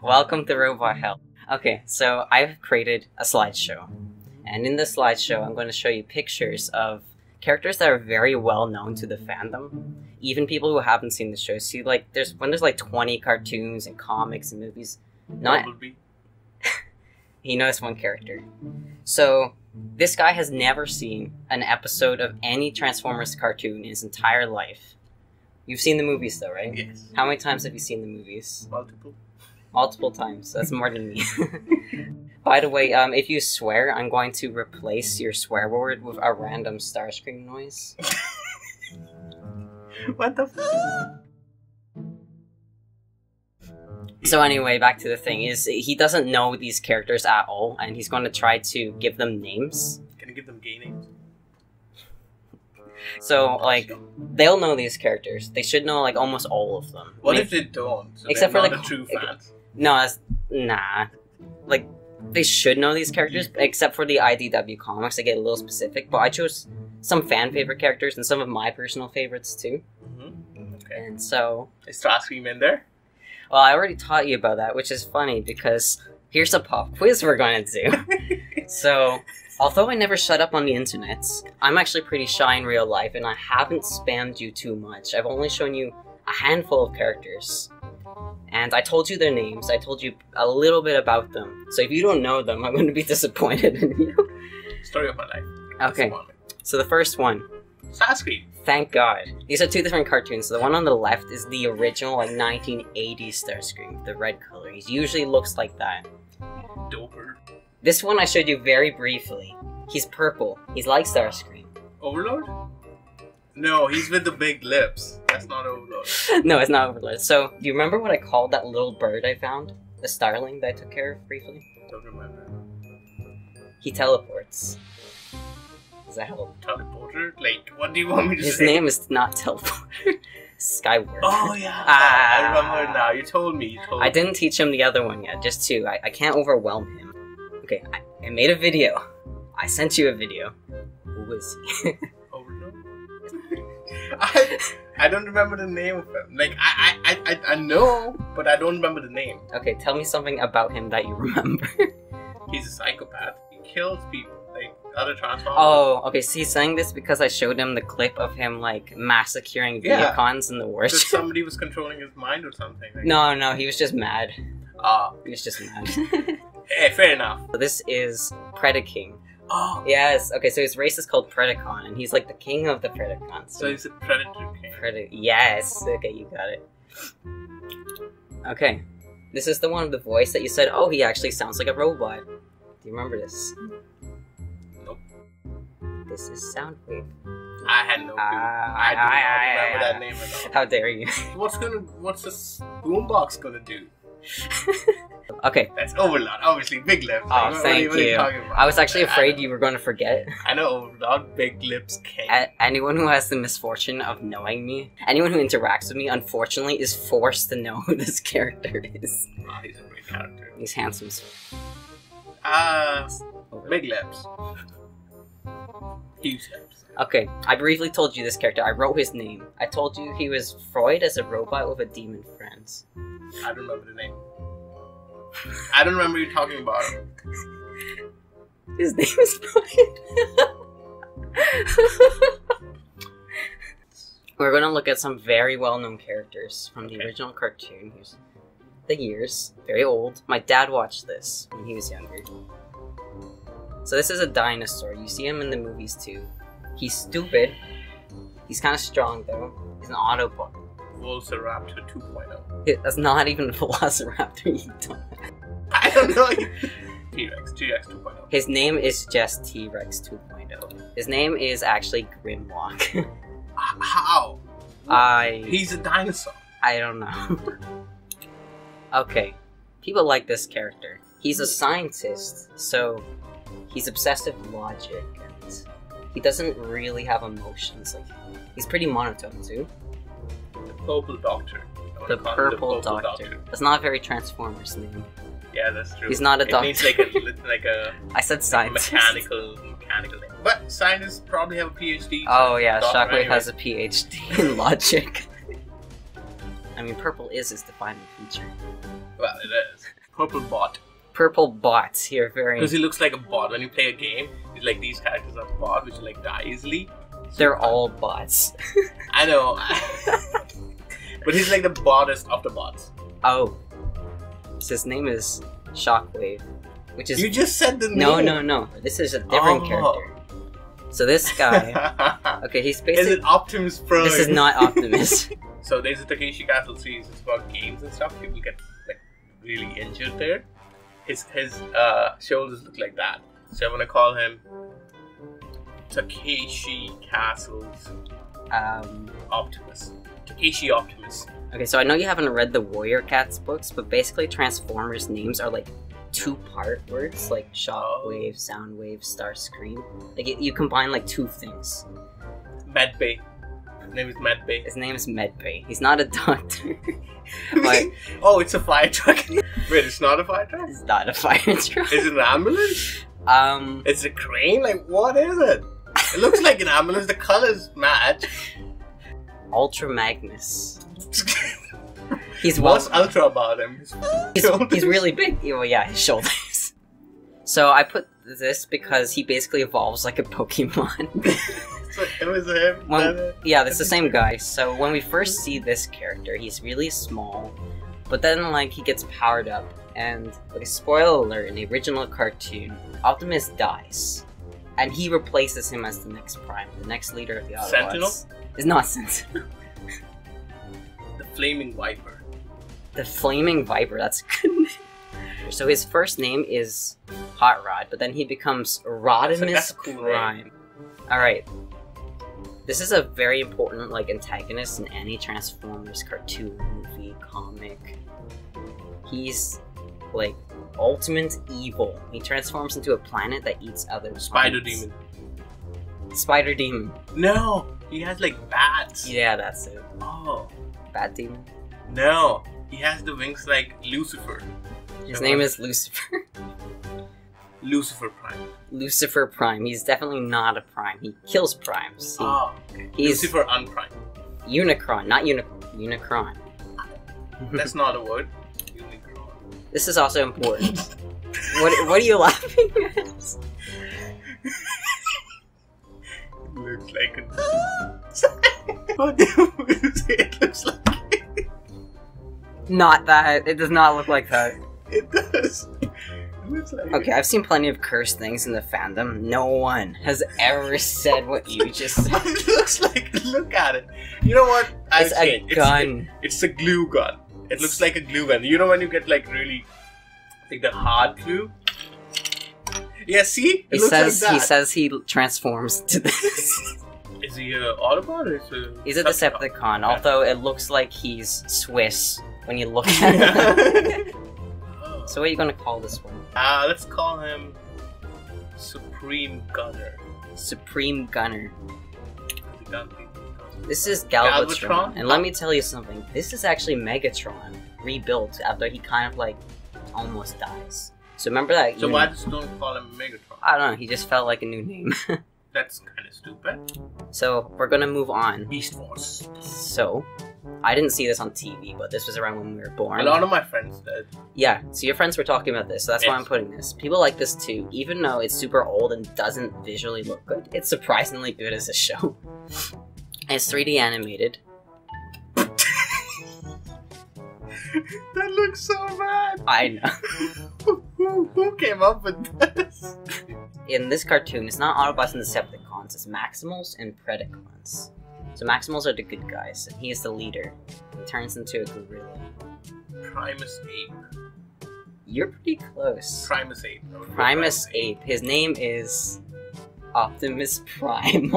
Welcome to Robot Hell. Okay, so I've created a slideshow. And in this slideshow, I'm going to show you pictures of characters that are very well known to the fandom. Even people who haven't seen the show. See, like, there's 20 cartoons and comics and movies. He knows one character. So, this guy has never seen an episode of any Transformers cartoon in his entire life. You've seen the movies though, right? Yes. How many times have you seen the movies? Multiple. Multiple times. That's more than me. By the way, if you swear, I'm going to replace your swear word with a random Starscream noise. What the f***? So anyway, back to the thing, is he doesn't know these characters at all, and he's going to try to give them names. Can you give them gay names? So, like, they'll know these characters. They should know, like, almost all of them. What if they don't? So except for, not like, the true fans. No, nah. Like, they should know these characters, except for the IDW comics. They get a little specific, but I chose some fan favorite characters and some of my personal favorites, too. Mm-hmm. Okay. And so... Is Starscream in there? Well, I already taught you about that, which is funny, because here's a pop quiz we're going to do. So... Although I never shut up on the internet, I'm actually pretty shy in real life, and I haven't spammed you too much. I've only shown you a handful of characters. And I told you their names, I told you a little bit about them. So if you don't know them, I'm going to be disappointed in you. Story of my life. Okay, so the first one. Starscream. Thank God. These are two different cartoons. So the one on the left is the original, like, 1980s Starscream, the red color. He usually looks like that. Doper. This one I showed you very briefly. He's purple. He's like Starscream. Overlord? No, he's with the big lips. That's not Overlord. No, it's not Overlord. So, do you remember what I called that little bird I found? The starling that I took care of briefly? Don't remember. He teleports. Does that help? Teleporter? Like, what do you want me to His say? name is not Teleporter. Skyward. Oh, yeah. I remember now. You told me. I didn't teach him the other one yet, just two. I can't overwhelm him. Okay, I made a video. I sent you a video. Who is he? Overlord? I don't remember the name of him. Like, I know, but I don't remember the name. Okay, tell me something about him that you remember. He's a psychopath. He kills people, like other Transformers. Oh, okay, so he's saying this because I showed him the clip of him, like, massacring Demoncons in the So worst. somebody was controlling his mind or something. Like No, he was just mad. He was just mad. Hey, fair enough. So this is Predaking. Oh. Yes, okay, so his race is called Predacon, and he's like the king of the Predacons. So he's a predator king. Yes, okay, you got it. Okay, this is the one with the voice that you said, oh, he actually sounds like a robot. Do you remember this? Nope. This is Soundwave. I had no clue. I do not remember that name at all. How dare you? What's this boombox gonna do? Okay. That's Overlord, obviously, big lips. Oh, thank you. I was actually afraid you were going to forget. I know Overlord, big lips, king. Anyone who has the misfortune of knowing me, anyone who interacts with me, unfortunately, is forced to know who this character is. Oh, he's a great character. He's handsome. Big lips. Huge lips. Okay, I briefly told you this character. I wrote his name. I told you he was Freud as a robot with a demon friend. I don't remember the name. I don't remember you talking about him. His name is Freud. We're gonna look at some very well-known characters from the original cartoon. Here's the years. Very old. My dad watched this when he was younger. So this is a dinosaur. You see him in the movies too. He's stupid. He's kind of strong though. He's an Autobot. Velociraptor 2.0. That's not even a Velociraptor, you don't. I don't know. T-Rex 2.0. His name is just T-Rex 2.0. His name is actually Grimlock. How? He's a dinosaur. I don't know. Okay. People like this character. He's a scientist, so he's obsessed with logic, and he doesn't really have emotions. Like, he's pretty monotone too. The Purple Doctor. The Purple Doctor. That's not a very Transformers name. Yeah, that's true. He's not a doctor. It needs like a I said scientist. Mechanical name. But scientists probably have a PhD. Oh yeah, Shockwave has a PhD in logic. I mean, purple is his defining feature. Well, it is. Purple bot. Purple bots here, very. Because he looks like a bot. When you play a game, it's like these characters are bot, which like die easily. They're all bots. I know. But he's like the bottest of the bots. Oh. So his name is Shockwave. Which is. You just said the name. No. This is a different character. So this guy. Okay, he's basically. Is it Optimus Prime? This is not Optimus. So there's a Takeshi Castle series. It's about games and stuff. People get like really injured there. His shoulders look like that. So I'm gonna call him Takeshi Castle's Optimus. Takeshi Optimus. Okay, so I know you haven't read the Warrior Cats books, but basically Transformers names are like two-part words, like Shockwave, Soundwave, Starscream. Like you combine like two things. Medbay. His name is Medbay. His name is Medbay. He's not a doctor. But oh, it's a fire truck. Wait, it's not a fire truck? It's not a fire truck. Is it an ambulance? It's a crane? Like, what is it? It looks like an ambulance. The colors match. Ultra Magnus. What's ultra about him? He's really big. Well, yeah, his shoulders. So I put this because he basically evolves like a Pokemon. So it was him? Yeah, it's the same guy. So when we first see this character, he's really small, but then like he gets powered up, and like spoiler alert, in the original cartoon, Optimus dies, and he replaces him as the next Prime, the next leader of the Autobots. Sentinel? It's not Sentinel. The Flaming Viper. The Flaming Viper, that's a good name. So his first name is Hot Rod, but then he becomes Rodimus Prime. Alright. This is a very important like antagonist in any Transformers cartoon, movie, comic. He's like ultimate evil. He transforms into a planet that eats other Spider planets. Demon. Spider Demon. No! He has like bats. Yeah, that's it. Oh. Bat Demon? No. He has the wings like Lucifer. His name is Lucifer. Lucifer Prime. Lucifer Prime. He's definitely not a Prime. He kills Primes. Okay. He's Lucifer Unprime. Unicron, not Unicron. That's not a word. Unicron. This is also important. What are you laughing at? Looks like a... What did you say it looks like? Not that. It does not look like that. It does. Like okay, I've seen plenty of cursed things in the fandom. No one has ever said what you just said. It looks like, look at it. You know what? It's a gun. It's a glue gun. It looks like a glue gun. You know when you get like really, like the hard glue? Yeah, see? It looks like that. He says he transforms to this. Is he an Autobot or is he He's a Decepticon, although it looks like he's Swiss when you look at him. So what are you gonna call this one? Let's call him Supreme Gunner. Supreme Gunner. This is Galvatron, and let me tell you something. This is actually Megatron rebuilt after he kind of like almost dies. So remember that? So why just don't call him Megatron? I don't know. He just felt like a new name. That's kind of stupid. So we're gonna move on. Beast Force. So I didn't see this on TV, but this was around when we were born. A lot of my friends did. Yeah, so your friends were talking about this, so that's why I'm putting this. People like this too, even though it's super old and doesn't visually look good. It's surprisingly good as a show. It's 3D animated. That looks so bad. I know. Who came up with this? In this cartoon, it's not Autobots and Decepticons, it's Maximals and Predacons. So Maximals are the good guys, and he is the leader. He turns into a gorilla. Primus Ape. You're pretty close. Primus Ape. Primus Ape. His name is Optimus Prime.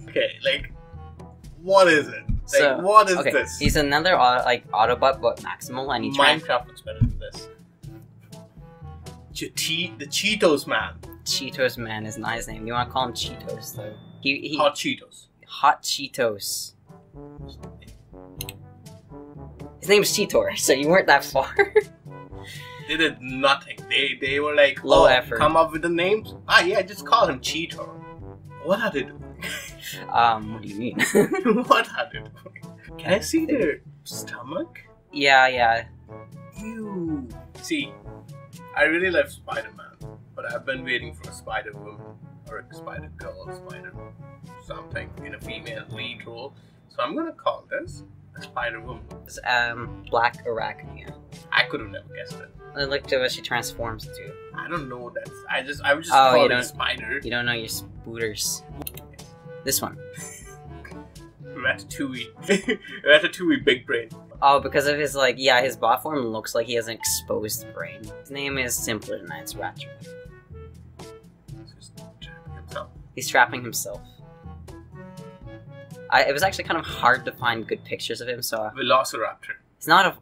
Okay, like, what is it? Like, So, what is this? He's another like Autobot, but Maximal, and he Minecraft looks better than this. The Cheetos Man. Cheetos Man is not his name. You want to call him Cheetos, though. Hot Cheetos. Hot Cheetos. His name's Cheetor, so you weren't that far. They did nothing. They were like, low effort. Come up with the names? Ah, yeah, just call him Cheetor. What are they doing? What do you mean? What are they doing? Can I see their stomach? Yeah. you. See, I really love Spider-Man, but I've been waiting for a Spider-Woman or a Spider-Girl, Spider something in a female lead role. So I'm gonna call this a Spider-Woman. It's, Black Arachnia. I could have never guessed it. I looked at what she transforms to. I don't know that. I would just call it a spider. You don't know your spooters. This one. Ratatouille. Ratatouille Bigbrain. Oh, because of his, like, yeah, his bot form looks like he has an exposed brain. His name is simpler than that, it's Ratchet. He's trapping himself. It was actually kind of hard to find good pictures of him, so... Velociraptor. He's not a...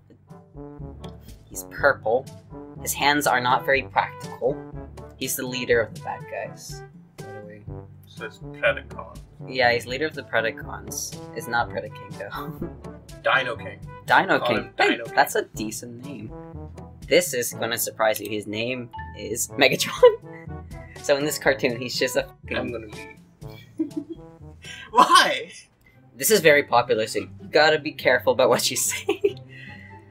He's purple. His hands are not very practical. He's the leader of the bad guys. So it's Predacon. Yeah, he's leader of the Predacons. It's not Predaking, though. Dino King. Dino King. Hey, Dino King. That's a decent name. This is gonna surprise you. His name is Megatron. So in this cartoon, he's just a fucking... I'm gonna leave. Why? This is very popular, so you gotta be careful about what you say.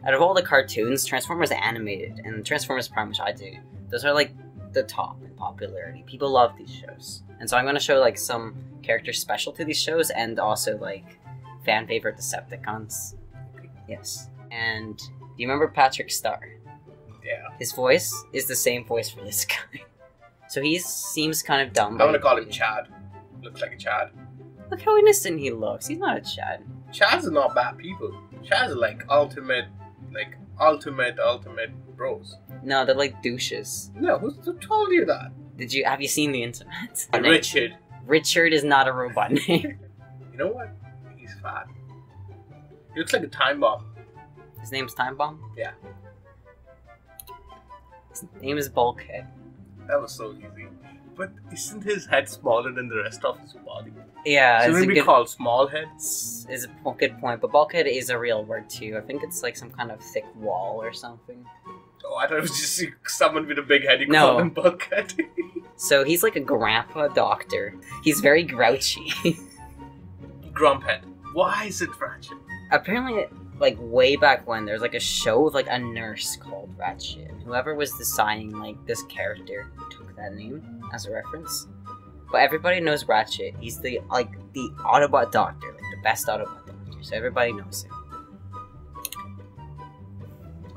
Out of all the cartoons, Transformers Animated and Transformers Prime, which I do, those are like the top in popularity. People love these shows. And so I'm gonna show like some characters special to these shows and also like fan favorite Decepticons. Yes. And do you remember Patrick Star? Yeah. His voice is the same voice for this guy. So he seems kind of dumb. I'm gonna call him Chad. Looks like a Chad. Look how innocent he looks. He's not a Chad. Chads are not bad people. Chads are like ultimate bros. No, they're like douches. No, who told you that? Have you seen the internet? Richard. Richard is not a robot name. You know what? He's fat. He looks like a time bomb. His name's Timebomb? Yeah. His name is Bulkhead. That was so easy. But isn't his head smaller than the rest of his body? Yeah, Shouldn't it be called small head? Is a good point, but bulkhead is a real word too. I think it's like some kind of thick wall or something. Oh, I thought it was just someone with a big head. You No. call him bulkhead. So he's like a grandpa doctor. He's very grouchy. Grumphead. Why is it Ratchet? Apparently, like way back when, there's like a show with like a nurse called Ratchet. Whoever was designing like this character took that name as a reference. But everybody knows Ratchet. He's the Autobot doctor, like the best Autobot doctor. So everybody knows him.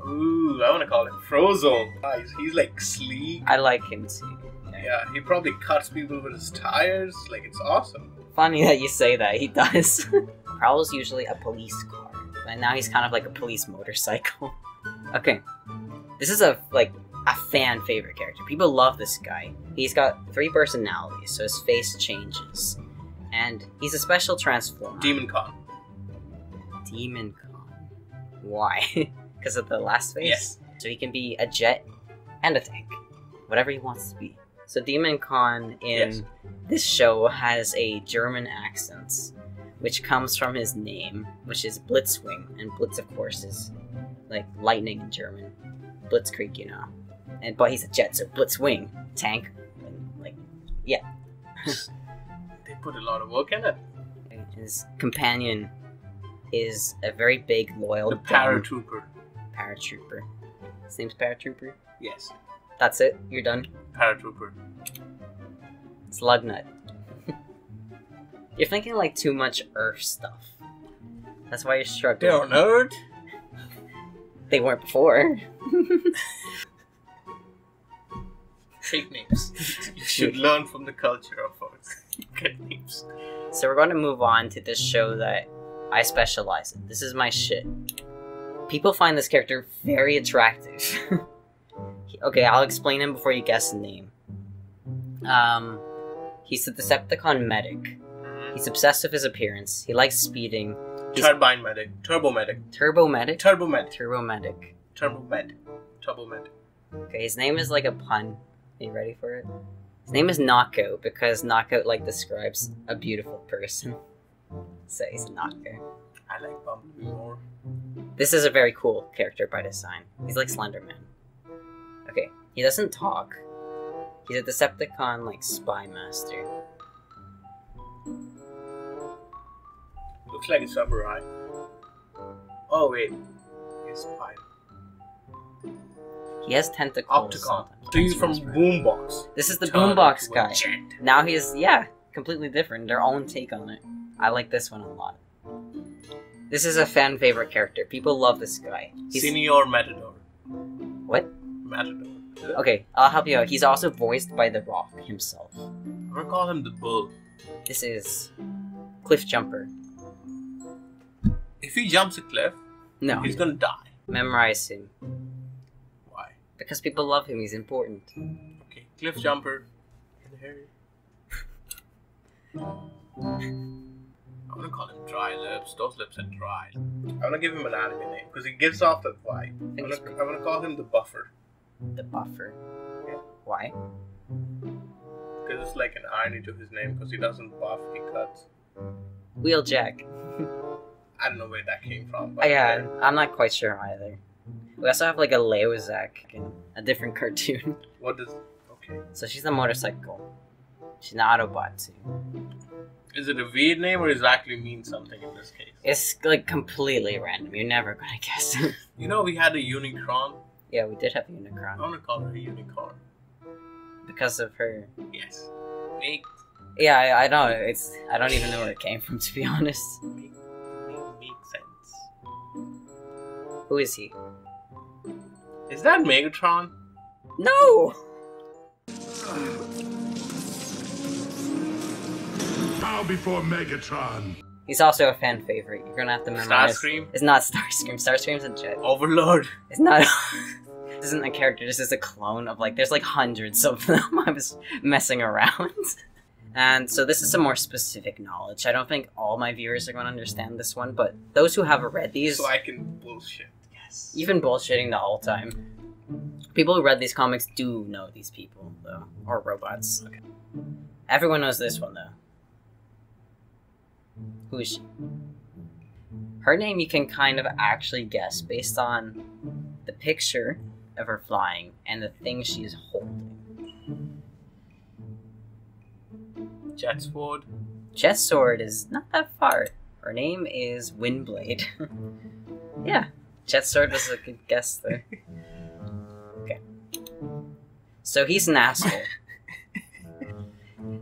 Ooh, I want to call him Frozone. He's like sleek. I like him too. Yeah, he probably cuts people with his tires. Like, it's awesome. Funny that you say that. He does. Prowl's usually a police car, and now he's kind of like a police motorcycle. Okay, this is a fan favorite character. People love this guy. He's got 3 personalities, so his face changes, and he's a special transformer. Demoncon. Demoncon. Why? Because of the last face? Yes. So he can be a jet and a tank. Whatever he wants to be. So Demoncon in this show has a German accent, which comes from his name, which is Blitzwing. And Blitz, of course, is like lightning in German. Blitzkrieg, you know. But he's a jet, so Blitzwing. Tank. And, yeah. They put a lot of work in it. His companion is a very big, loyal... The Paratrooper. Paratrooper. His name's Paratrooper? Yes. That's it? You're done? Paratrooper. Slugnut. You're thinking like too much Earth stuff. That's why you're struggling. They're on Earth? They weren't before. Fake names. You should learn from the culture of ours. Get names. So we're going to move on to this show that I specialize in. This is my shit. People find this character very attractive. Okay, I'll explain him before you guess the name. He's the Decepticon medic. He's obsessed with his appearance. He likes speeding. Turbine medic. Turbo medic. Turbo medic? Turbo medic. Turbo medic. Turbo med. Turbo med. Okay, his name is like a pun. Are you ready for it? His name is Knockout because Knockout like describes a beautiful person. So he's a Knockout. I like Bumblebee more. This is a very cool character by design. He's like Slenderman. Okay, he doesn't talk. He's a Decepticon, like, spy master. Looks like a samurai. Oh, wait. He's a spy. He has tentacles. Opticon. So he's from Boombox. This is the Turned Boombox into a guy. jet. Now he is, yeah, completely different. Their own take on it. I like this one a lot. This is a fan favorite character. People love this guy. Señor Matador. What? Matador. Okay, I'll help you out. He's also voiced by The Rock himself. I'm gonna call him the Bull. This is Cliff Jumper. If he jumps a cliff, No, he's gonna die. memorize him. Why? Because people love him, he's important. Okay, Cliff Jumper. In the hair. I'm gonna call him Dry Lips. Those lips are dry. I'm gonna give him an anime name because he gives off that vibe. I'm gonna call him the Buffer. The Buffer. Yeah. Why? Because it's like an irony to his name because he doesn't buff, he cuts. Wheeljack. I don't know where that came from. But Yeah, I'm not quite sure either. We also have like a Leozak in a different cartoon. What does... Okay. So she's a motorcycle. She's an Autobot too. Is it a weird name or does it actually mean something in this case? It's like completely random. You're never gonna guess it. You know we had a Unicron? Yeah, we did have I'm Unicron. gonna call her a Unicorn. Because of her. Yes. Make Yeah, I know. I don't even know where it came from, to be honest. sense. Who is he? Is that Megatron? No! Bow before Megatron. He's also a fan favorite. You're gonna have to memorize. Starscream? It's not Starscream. Starscream's a jet. Overlord. It's not. This isn't a character. This is a clone of like. There's like hundreds of them. I was messing around. And so this is some more specific knowledge. I don't think all my viewers are going to understand this one, but those who have read these, So I can bullshit. Yes. you've been bullshitting the whole time. People who read these comics do know these people, though, or robots. Okay. Everyone knows this one, though. Who is she? Her name you can kind of actually guess based on the picture of her flying and the thing she is holding. Jetsword. Jetsword is not that far. Her name is Windblade. Yeah, Jetsword was a good guess there. Okay. So he's an asshole.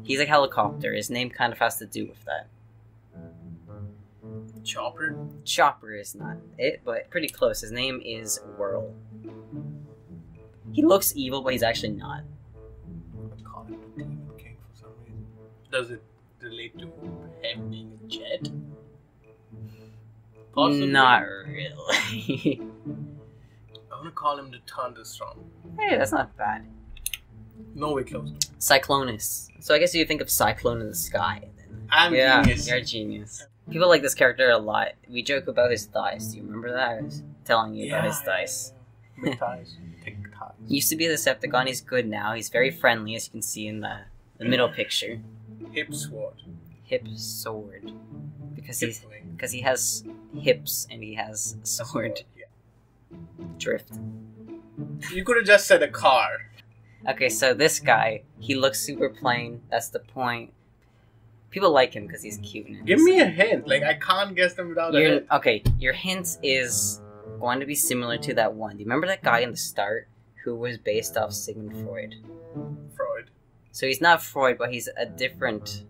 He's a helicopter. His name kind of has to do with that. Chopper. Chopper is not it, but pretty close. His name is Whirl. He looks evil, but he's actually not. I call him the Demon King for some reason. Does it relate to him being a jet? Possibly. Not really. I'm gonna call him the Thunderstorm. Hey, that's not bad. No way close. Cyclonus. So I guess you think of Cyclone in the sky. Then. I'm Yeah, genius. you're a genius. People like this character a lot. We joke about his thighs. Do you remember that? I was telling you about his thighs. Yeah. Big thighs. Thick thighs. He used to be a Decepticon. He's good now. He's very friendly, as you can see in the middle picture. Hip sword. Hip sword. Because Hip he's wing. because he has hips and he has sword. Yeah. Drift. You could have just said a car. Okay, so this guy, he looks super plain. That's the point. People like him because he's cute. And Give me a hint. Like, I can't guess them without a hint. Okay, your hint is going to be similar to that one. Do you remember that guy in the start who was based off Sigmund Freud? Freud. So he's not Freud, but he's a different,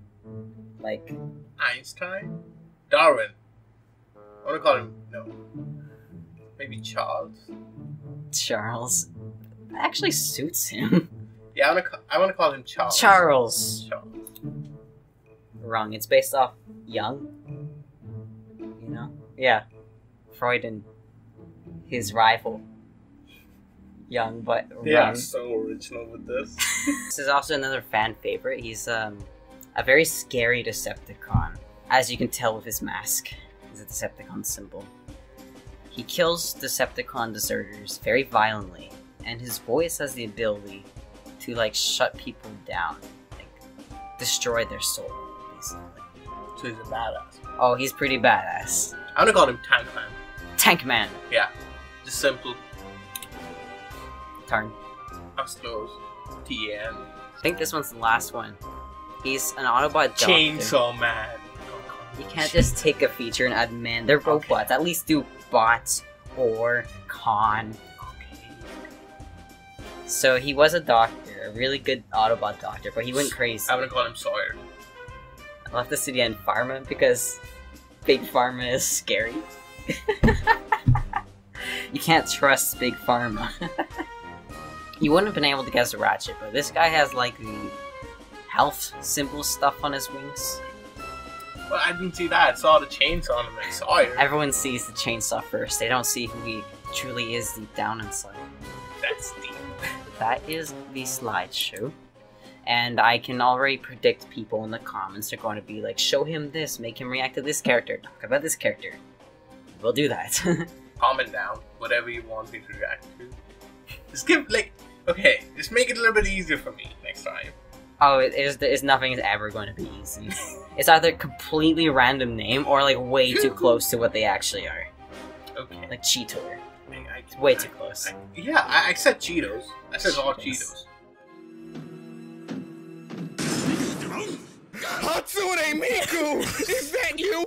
like... Einstein? Darwin. I want to call him... No. Maybe Charles? Charles. That actually suits him. Yeah, I want to call him Charles. Charles. Charles. Wrong. It's based off Jung. You know? Yeah. Freud and his rival. Jung, but They wrong. are so original with this. This is also another fan favorite. He's a very scary Decepticon. As you can tell with his mask. He's a Decepticon symbol. He kills Decepticon deserters very violently. And his voice has the ability to, like, shut people down. Like, destroy their soul, basically. So he's a badass. Oh, he's pretty badass. I'm gonna call him Tankman. Tankman. Yeah. Just simple. Turn. Us close. TN. I think this one's the last one. He's an Autobot doctor. Chainsaw Man. You can't just take a feature and add man. They're robots. At least do bots or con. Okay. So he was a doctor, a really good Autobot doctor, but he went crazy. I'm gonna call him Sawyer. I left the city in Pharma because Big Pharma is scary. You can't trust Big Pharma. You wouldn't have been able to guess Ratchet, but this guy has like the health symbol stuff on his wings. Well, I didn't see that. I saw the chainsaw on him like Sawyer. Everyone sees the chainsaw first. They don't see who he truly is deep down inside. That's deep. That is the slideshow. And I can already predict people in the comments are going to be like, show him this, make him react to this character, talk about this character. We'll do that. Comment down whatever you want me to react to. Just give, like, okay, just make it a little bit easier for me next time. Oh, nothing is ever going to be easy. It's either a completely random name or like way too close to what they actually are. Okay. Like Cheetor. It's way too close. I said Cheetos. I said all Cheetos. Hatsune Miku! Is that you?